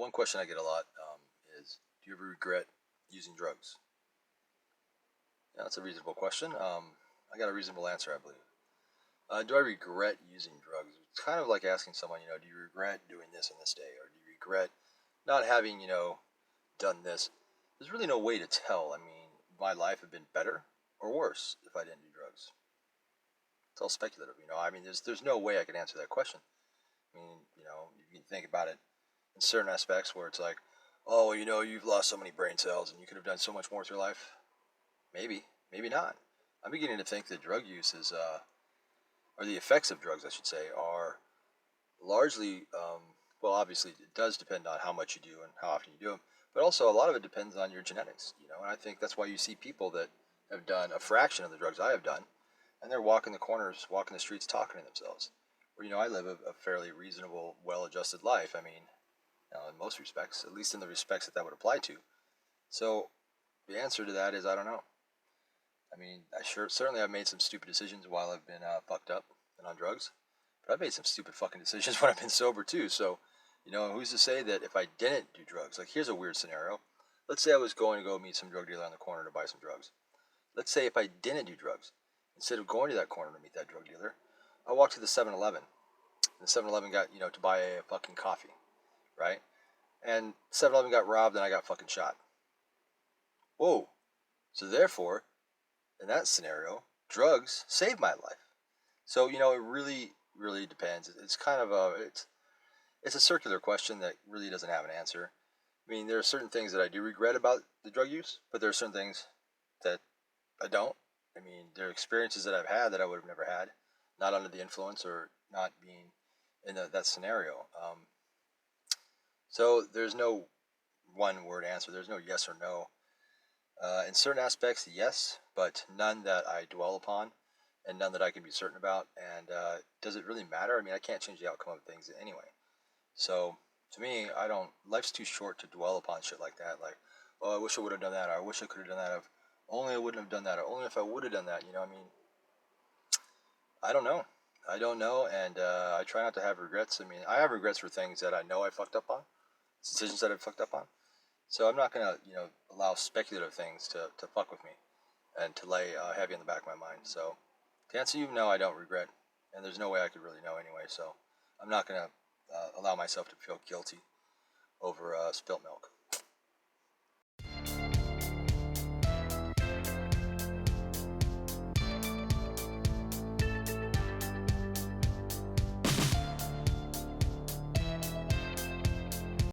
one question I get a lot is, do you ever regret using drugs? Yeah, that's a reasonable question. I got a reasonable answer, I believe. Do I regret using drugs? It's kind of like asking someone, do you regret doing this on this day? Or do you regret not having, done this? There's really no way to tell. I mean, my life had been better or worse if I didn't do drugs. It's all speculative, I mean, there's no way I can answer that question. I mean, you can think about it in certain aspects where it's like, oh, you've lost so many brain cells and you could have done so much more with your life. Maybe, maybe not. I'm beginning to think that drug use is, or the effects of drugs, I should say, are largely, well, obviously it does depend on how much you do and how often you do them, but also a lot of it depends on your genetics, and I think that's why you see people that have done a fraction of the drugs I have done, and they're walking the corners, walking the streets, talking to themselves. Where, I live a fairly reasonable, well-adjusted life. I mean, in most respects, at least in the respects that would apply to. So the answer to that is I don't know. I mean, certainly I've made some stupid decisions while I've been fucked up and on drugs, but I've made some stupid fucking decisions when I've been sober too. So, who's to say that if I didn't do drugs, like here's a weird scenario. Let's say I was going to go meet some drug dealer on the corner to buy some drugs. Let's say if I didn't do drugs, instead of going to that corner to meet that drug dealer, I walked to the 7-Eleven. The 7-Eleven got, to buy a fucking coffee, right? And 7-Eleven got robbed and I got fucking shot. Whoa. So therefore, in that scenario, drugs saved my life. So, it really, really depends. It's kind of it's a circular question that really doesn't have an answer. I mean, there are certain things that I do regret about the drug use, but there are certain things that I don't. I mean, there are experiences that I've had that I would have never had, not under the influence or not being in that scenario. So there's no one word answer. There's no yes or no. In certain aspects, yes, but none that I dwell upon and none that I can be certain about. And does it really matter? I mean, I can't change the outcome of things anyway. So to me, life's too short to dwell upon shit like that. Like, oh, I wish I would have done that. Or I wish I could have done that. If only I wouldn't have done that. Or only if I would have done that. I mean, I don't know. I don't know. And I try not to have regrets. I mean, I have regrets for things that I know I fucked up on, decisions that I fucked up on. So I'm not going to, allow speculative things to fuck with me and to lay heavy in the back of my mind. So to answer you, no, I don't regret. And there's no way I could really know anyway. So I'm not going to allow myself to feel guilty over spilt milk.